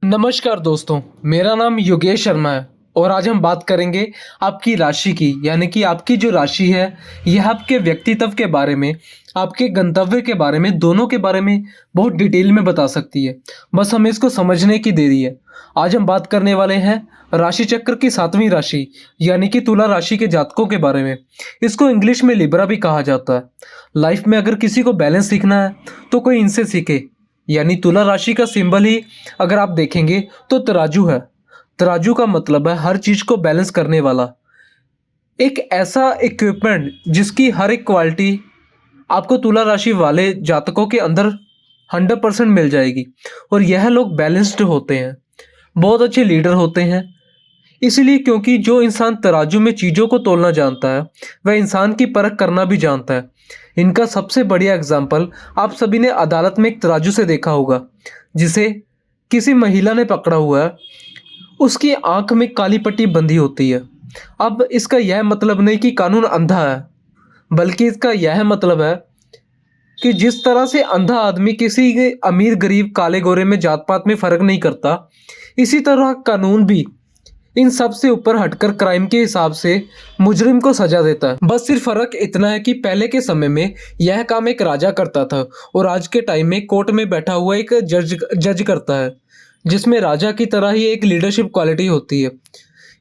नमस्कार दोस्तों, मेरा नाम योगेश शर्मा है और आज हम बात करेंगे आपकी राशि की। यानी कि आपकी जो राशि है यह आपके व्यक्तित्व के बारे में, आपके गंतव्य के बारे में, दोनों के बारे में बहुत डिटेल में बता सकती है। बस हमें इसको समझने की देरी है। आज हम बात करने वाले हैं राशि चक्र की 7वीं राशि यानी कि तुला राशि के जातकों के बारे में। इसको इंग्लिश में लिब्रा भी कहा जाता है। लाइफ में अगर किसी को बैलेंस सीखना है तो कोई इनसे सीखे। यानी तुला राशि का सिंबल ही अगर आप देखेंगे तो तराजू है। तराजू का मतलब है हर चीज को बैलेंस करने वाला, एक ऐसा इक्विपमेंट जिसकी हर एक क्वालिटी आपको तुला राशि वाले जातकों के अंदर 100% मिल जाएगी। और यह लोग बैलेंस्ड होते हैं, बहुत अच्छे लीडर होते हैं। इसलिए क्योंकि जो इंसान तराजू में चीज़ों को तोलना जानता है वह इंसान की परख करना भी जानता है। इनका सबसे बढ़िया एग्जाम्पल आप सभी ने अदालत में एक तराजू से देखा होगा, जिसे किसी महिला ने पकड़ा हुआ है। उसकी आंख में काली पट्टी बंधी होती है। अब इसका यह मतलब नहीं कि कानून अंधा है, बल्कि इसका यह मतलब है कि जिस तरह से अंधा आदमी किसी के अमीर गरीब काले गोरे में जात पात में फर्क नहीं करता, इसी तरह कानून भी इन सब से ऊपर हटकर क्राइम के हिसाब से मुजरिम को सजा देता है। बस सिर्फ फर्क इतना है कि पहले के समय में यह काम एक राजा करता था और आज के टाइम में कोर्ट में बैठा हुआ एक जज करता है, जिसमें राजा की तरह ही एक लीडरशिप क्वालिटी होती है।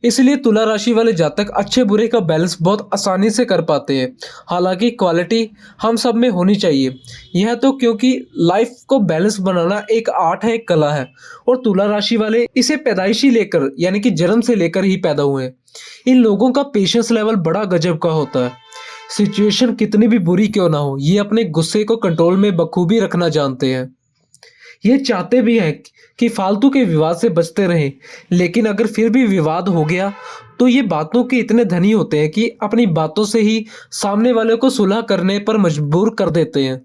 इसलिए तुला राशि वाले जातक अच्छे बुरे का बैलेंस बहुत आसानी से कर पाते हैं। हालांकि क्वालिटी हम सब में होनी चाहिए। यह तो क्योंकि लाइफ को बैलेंस बनाना एक आर्ट है, एक कला है। और तुला राशि वाले इसे पैदाइशी लेकर यानी कि जन्म से लेकर ही पैदा हुए हैं। इन लोगों का पेशेंस लेवल बड़ा गजब का होता है। सिचुएशन कितनी भी बुरी क्यों ना हो, ये अपने गुस्से को कंट्रोल में बखूबी रखना जानते हैं। ये चाहते भी हैं कि फालतू के विवाद से बचते रहें, लेकिन अगर फिर भी विवाद हो गया तो ये बातों के इतने धनी होते हैं कि अपनी बातों से ही सामने वाले को सुलह करने पर मजबूर कर देते हैं।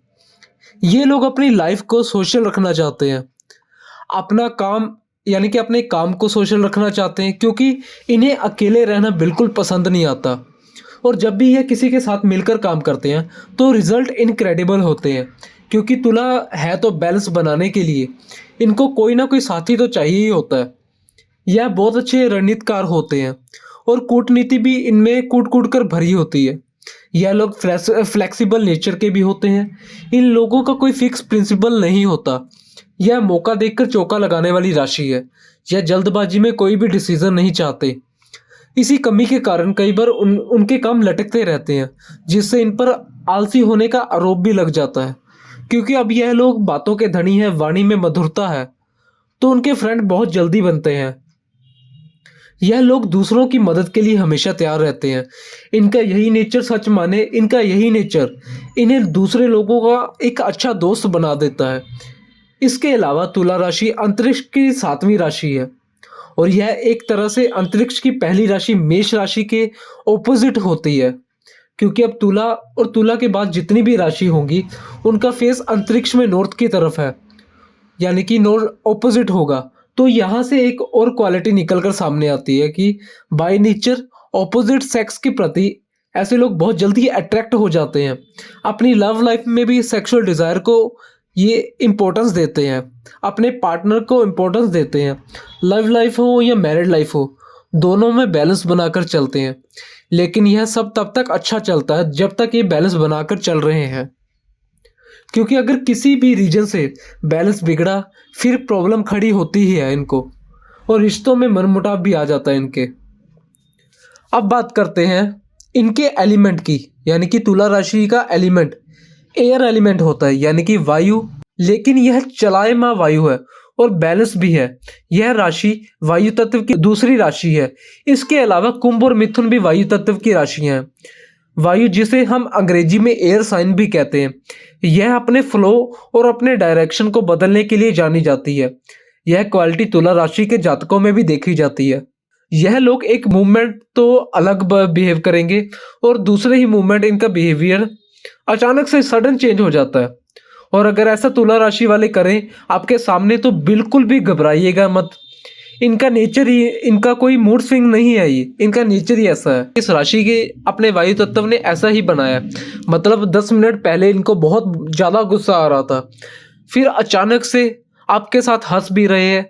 ये लोग अपनी लाइफ को सोशल रखना चाहते हैं, अपना काम यानी कि अपने काम को सोशल रखना चाहते हैं, क्योंकि इन्हें अकेले रहना बिल्कुल पसंद नहीं आता। और जब भी ये किसी के साथ मिलकर काम करते हैं तो रिजल्ट इनक्रेडिबल होते हैं, क्योंकि तुला है तो बैलेंस बनाने के लिए इनको कोई ना कोई साथी तो चाहिए ही होता है। यह बहुत अच्छे रणनीतिकार होते हैं और कूटनीति भी इनमें कूट कूट कर भरी होती है। यह लोग फ्लेक्सिबल नेचर के भी होते हैं। इन लोगों का कोई फिक्स प्रिंसिपल नहीं होता। यह मौका देखकर चौका लगाने वाली राशि है। यह जल्दबाजी में कोई भी डिसीजन नहीं चाहते। इसी कमी के कारण कई बार उनके काम लटकते रहते हैं, जिससे इन पर आलसी होने का आरोप भी लग जाता है। क्योंकि अब यह लोग बातों के धनी हैं, वाणी में मधुरता है, तो उनके फ्रेंड बहुत जल्दी बनते हैं। यह लोग दूसरों की मदद के लिए हमेशा तैयार रहते हैं। इनका यही नेचर, सच माने इनका यही नेचर इन्हें दूसरे लोगों का एक अच्छा दोस्त बना देता है। इसके अलावा तुला राशि अंतरिक्ष की 7वीं राशि है और यह एक तरह से अंतरिक्ष की पहली राशि मेष राशि के ऑपोजिट होती है। क्योंकि अब तुला और तुला के बाद जितनी भी राशि होंगी उनका फेस अंतरिक्ष में नॉर्थ की तरफ है, यानी कि नॉर्थ ऑपोजिट होगा। तो यहाँ से एक और क्वालिटी निकल कर सामने आती है कि बाय नेचर ऑपोजिट सेक्स के प्रति ऐसे लोग बहुत जल्दी अट्रैक्ट हो जाते हैं। अपनी लव लाइफ में भी सेक्सुअल डिज़ायर को ये इम्पोर्टेंस देते हैं, अपने पार्टनर को इम्पोर्टेंस देते हैं। लव लाइफ हो या मैरिड लाइफ हो, दोनों में बैलेंस बनाकर चलते हैं। लेकिन यह सब तब तक अच्छा चलता है जब तक ये बैलेंस बनाकर चल रहे हैं, क्योंकि अगर किसी भी रीजन से बैलेंस बिगड़ा फिर प्रॉब्लम खड़ी होती ही है इनको, और रिश्तों में मनमुटाव भी आ जाता है इनके। अब बात करते हैं इनके एलिमेंट की, यानी कि तुला राशि का एलिमेंट एयर एलिमेंट होता है, यानी कि वायु। लेकिन यह चलायमान वायु है और बैलेंस भी है। यह राशि वायु तत्व की दूसरी राशि है। इसके अलावा कुंभ और मिथुन भी वायु तत्व की राशियां हैं। वायु, जिसे हम अंग्रेजी में एयर साइन भी कहते हैं, यह अपने फ्लो और अपने डायरेक्शन को बदलने के लिए जानी जाती है। यह क्वालिटी तुला राशि के जातकों में भी देखी जाती है। यह लोग एक मूवमेंट तो अलग बिहेव करेंगे और दूसरे ही मूवमेंट इनका बिहेवियर अचानक से सडन चेंज हो जाता है। और अगर ऐसा तुला राशि वाले करें आपके सामने तो बिल्कुल भी घबराइएगा मत। इनका नेचर ही, इनका कोई मूड स्विंग नहीं है, ये इनका नेचर ही ऐसा है। इस राशि के अपने वायु तत्व ने ऐसा ही बनाया। मतलब 10 मिनट पहले इनको बहुत ज़्यादा गुस्सा आ रहा था, फिर अचानक से आपके साथ हंस भी रहे हैं,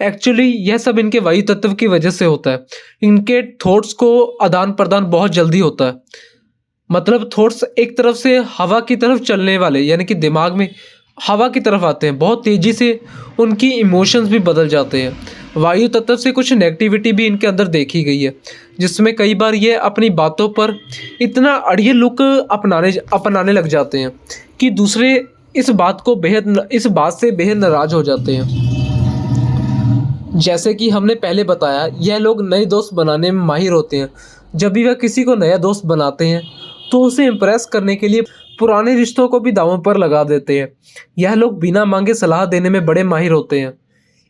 एक्चुअली यह सब इनके वायु तत्व की वजह से होता है। इनके थॉट्स को आदान प्रदान बहुत जल्दी होता है। मतलब थॉट्स एक तरफ से हवा की तरफ चलने वाले, यानी कि दिमाग में हवा की तरफ आते हैं, बहुत तेज़ी से उनकी इमोशंस भी बदल जाते हैं। वायु तत्व से कुछ नेगेटिविटी भी इनके अंदर देखी गई है, जिसमें कई बार ये अपनी बातों पर इतना अड़ियल लुक अपनाने लग जाते हैं कि दूसरे इस बात से बेहद नाराज हो जाते हैं। जैसे कि हमने पहले बताया, यह लोग नए दोस्त बनाने में माहिर होते हैं। जब भी वह किसी को नया दोस्त बनाते हैं तो उसे इम्प्रेस करने के लिए पुराने रिश्तों को भी दांव पर लगा देते हैं। यह लोग बिना मांगे सलाह देने में बड़े माहिर होते हैं,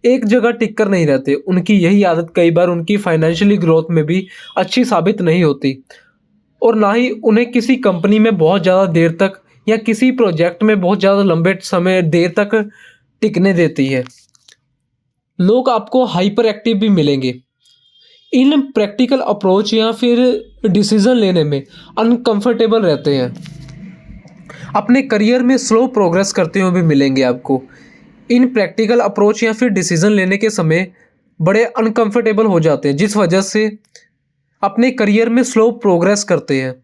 एक जगह टिक कर नहीं रहते। उनकी यही आदत कई बार उनकी फाइनेंशियली ग्रोथ में भी अच्छी साबित नहीं होती, और ना ही उन्हें किसी कंपनी में बहुत ज़्यादा देर तक या किसी प्रोजेक्ट में बहुत ज़्यादा लंबे समय देर तक टिकने देती है। लोग आपको हाइपर एक्टिव भी मिलेंगे, इन प्रैक्टिकल अप्रोच या फिर डिसीजन लेने में अनकंफर्टेबल रहते हैं। अपने करियर में स्लो प्रोग्रेस करते हुए भी मिलेंगे आपको। इन प्रैक्टिकल अप्रोच या फिर डिसीजन लेने के समय बड़े अनकंफर्टेबल हो जाते हैं, जिस वजह से अपने करियर में स्लो प्रोग्रेस करते हैं।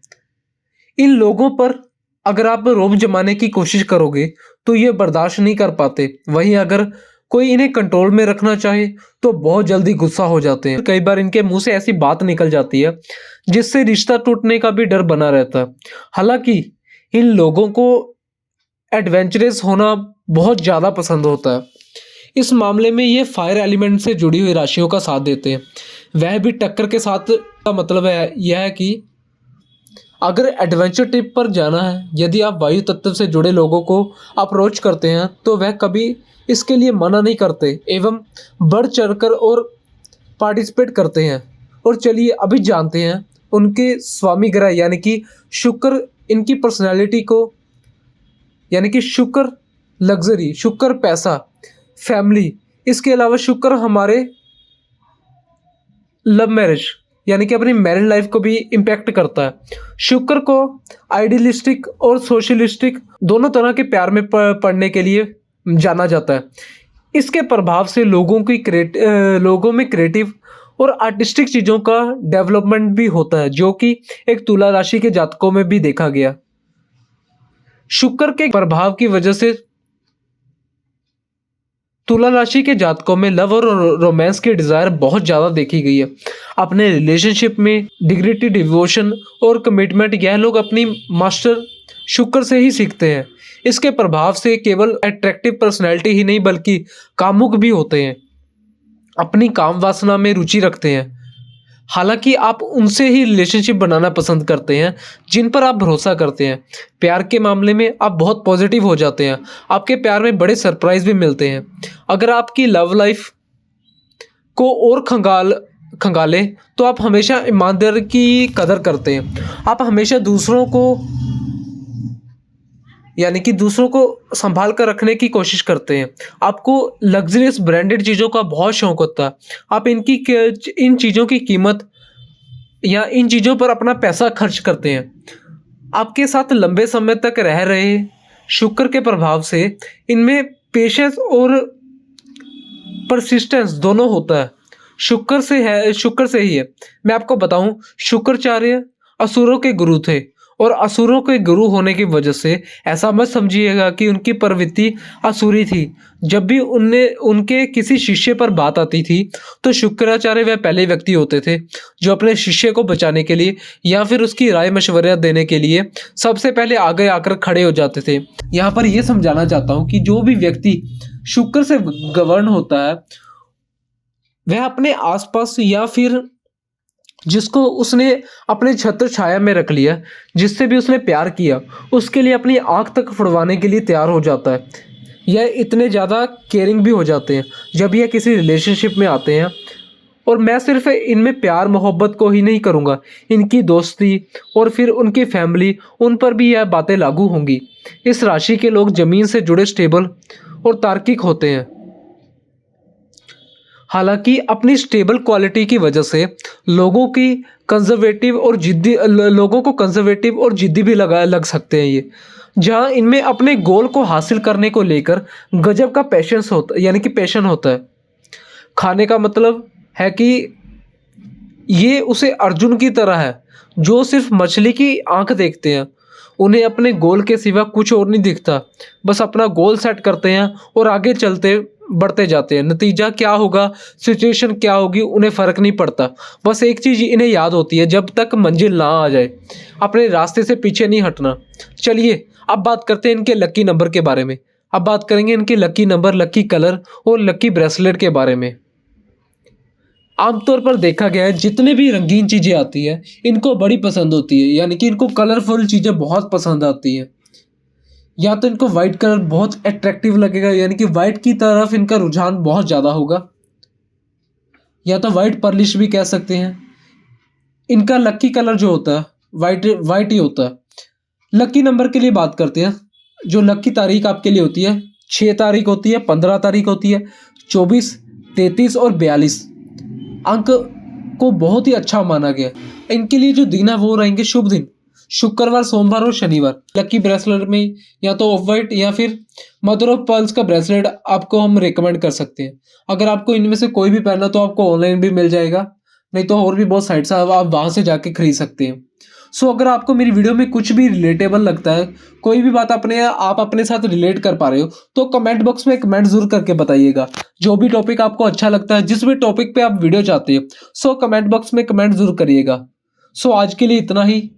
इन लोगों पर अगर आप रोब जमाने की कोशिश करोगे तो ये बर्दाश्त नहीं कर पाते। वहीं अगर कोई इन्हें कंट्रोल में रखना चाहे तो बहुत जल्दी गुस्सा हो जाते हैं। कई बार इनके मुंह से ऐसी बात निकल जाती है जिससे रिश्ता टूटने का भी डर बना रहता है। हालांकि इन लोगों को एडवेंचरस होना बहुत ज़्यादा पसंद होता है। इस मामले में ये फायर एलिमेंट से जुड़ी हुई राशियों का साथ देते हैं। वह भी टक्कर के साथ। का मतलब है यह है कि अगर एडवेंचर ट्रिप पर जाना है, यदि आप वायु तत्व से जुड़े लोगों को अप्रोच करते हैं तो वह कभी इसके लिए मना नहीं करते एवं बढ़ चढ़कर और पार्टिसिपेट करते हैं। और चलिए अभी जानते हैं उनके स्वामी ग्रह यानी कि शुक्र, इनकी पर्सनैलिटी को, यानी कि शुक्र लग्जरी, शुक्र पैसा, फैमिली, इसके अलावा शुक्र हमारे लव मैरिज यानी कि अपनी मैरिड लाइफ को भी इम्पैक्ट करता है। शुक्र को आइडियलिस्टिक और सोशलिस्टिक दोनों तरह के प्यार में पड़ने के लिए जाना जाता है। इसके प्रभाव से लोगों में क्रिएटिव और आर्टिस्टिक चीज़ों का डेवलपमेंट भी होता है, जो कि एक तुला राशि के जातकों में भी देखा गया। शुक्र के प्रभाव की वजह से तुला राशि के जातकों में लव और रोमांस की डिज़ायर बहुत ज़्यादा देखी गई है। अपने रिलेशनशिप में डिग्निटी, डिवोशन और कमिटमेंट यह लोग अपनी मास्टर शुक्र से ही सीखते हैं। इसके प्रभाव से केवल अट्रैक्टिव पर्सनैलिटी ही नहीं बल्कि कामुक भी होते हैं, अपनी काम वासना में रुचि रखते हैं। हालांकि आप उनसे ही रिलेशनशिप बनाना पसंद करते हैं जिन पर आप भरोसा करते हैं। प्यार के मामले में आप बहुत पॉजिटिव हो जाते हैं, आपके प्यार में बड़े सरप्राइज भी मिलते हैं। अगर आपकी लव लाइफ को और खंगाले तो आप हमेशा ईमानदारी की कदर करते हैं। आप हमेशा दूसरों को संभाल कर रखने की कोशिश करते हैं। आपको लग्जरियस ब्रांडेड चीज़ों का बहुत शौक होता है। आप इन चीज़ों की कीमत या इन चीज़ों पर अपना पैसा खर्च करते हैं। आपके साथ लंबे समय तक रह रहे शुक्र के प्रभाव से इनमें पेशेंस और परसिस्टेंस दोनों होता है। शुक्र से ही है। मैं आपको बताऊं, शुक्राचार्य असुरों के गुरु थे और असुरों के गुरु होने की वजह से ऐसा मत समझिएगा कि उनकी प्रवृत्ति असुरी थी। जब भी उनके किसी शिष्य पर बात आती थी तो शुक्राचार्य वह पहले व्यक्ति होते थे जो अपने शिष्य को बचाने के लिए या फिर उसकी राय मशवरा देने के लिए सबसे पहले आगे आकर खड़े हो जाते थे। यहाँ पर यह समझाना चाहता हूँ कि जो भी व्यक्ति शुक्र से गवर्न होता है वह अपने आसपास या फिर जिसको उसने अपने छत्र छाया में रख लिया, जिससे भी उसने प्यार किया, उसके लिए अपनी आँख तक फुड़वाने के लिए तैयार हो जाता है। यह इतने ज़्यादा केयरिंग भी हो जाते हैं जब यह किसी रिलेशनशिप में आते हैं। और मैं सिर्फ इनमें प्यार मोहब्बत को ही नहीं करूँगा, इनकी दोस्ती और फिर उनकी फैमिली, उन पर भी यह बातें लागू होंगी। इस राशि के लोग ज़मीन से जुड़े, स्टेबल और तार्किक होते हैं। हालांकि अपनी स्टेबल क्वालिटी की वजह से लोगों को कंजर्वेटिव और जिद्दी भी लग सकते हैं ये, जहां इनमें अपने गोल को हासिल करने को लेकर गजब का पैशन होता है। खाने का मतलब है कि ये उसे अर्जुन की तरह है जो सिर्फ मछली की आंख देखते हैं। उन्हें अपने गोल के सिवा कुछ और नहीं दिखता। बस अपना गोल सेट करते हैं और आगे चलते बढ़ते जाते हैं। नतीजा क्या होगा, सिचुएशन क्या होगी, उन्हें फ़र्क नहीं पड़ता। बस एक चीज़ इन्हें याद होती है, जब तक मंजिल ना आ जाए अपने रास्ते से पीछे नहीं हटना। चलिए अब बात करते हैं इनके लकी नंबर के बारे में। अब बात करेंगे इनके लकी नंबर, लकी कलर और लकी ब्रेसलेट के बारे में। आमतौर पर देखा गया है जितने भी रंगीन चीज़ें आती है इनको बड़ी पसंद होती है, यानी कि इनको कलरफुल चीज़ें बहुत पसंद आती हैं। या तो इनको वाइट कलर बहुत अट्रैक्टिव लगेगा, यानी कि वाइट की तरफ इनका रुझान बहुत ज़्यादा होगा, या तो वाइट पर्लिश भी कह सकते हैं। इनका लकी कलर जो होता है वाइट वाइट ही होता है। लकी नंबर के लिए बात करते हैं। जो लकी तारीख आपके लिए होती है 6 तारीख होती है, 15 तारीख होती है, 24, 33 और 42 अंक को बहुत ही अच्छा माना गया। इनके लिए जो दिन है वो रहेंगे शुभ दिन, शुक्रवार, सोमवार और शनिवार। लकी ब्रेसलेट में या तो ऑफ वाइट या फिर मदर ऑफ पर्ल्स का ब्रेसलेट आपको हम रेकमेंड कर सकते हैं। अगर आपको इनमें से कोई भी पहनना तो आपको ऑनलाइन भी मिल जाएगा, नहीं तो और भी बहुत साइट्स हैं, आप वहाँ से जाके खरीद सकते हैं। सो अगर आपको मेरी वीडियो में कुछ भी रिलेटेबल लगता है, कोई भी बात आप अपने साथ रिलेट कर पा रहे हो, तो कमेंट बॉक्स में कमेंट जरूर करके बताइएगा। जो भी टॉपिक आपको अच्छा लगता है, जिस भी टॉपिक पे आप वीडियो चाहते हो, सो कमेंट बॉक्स में कमेंट जरूर करिएगा। सो आज के लिए इतना ही।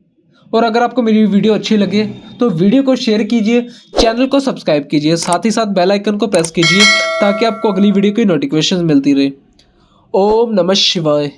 और अगर आपको मेरी वीडियो अच्छी लगे तो वीडियो को शेयर कीजिए, चैनल को सब्सक्राइब कीजिए, साथ ही साथ बेल आइकन को प्रेस कीजिए ताकि आपको अगली वीडियो की नोटिफिकेशन मिलती रहे। ओम नमः शिवाय।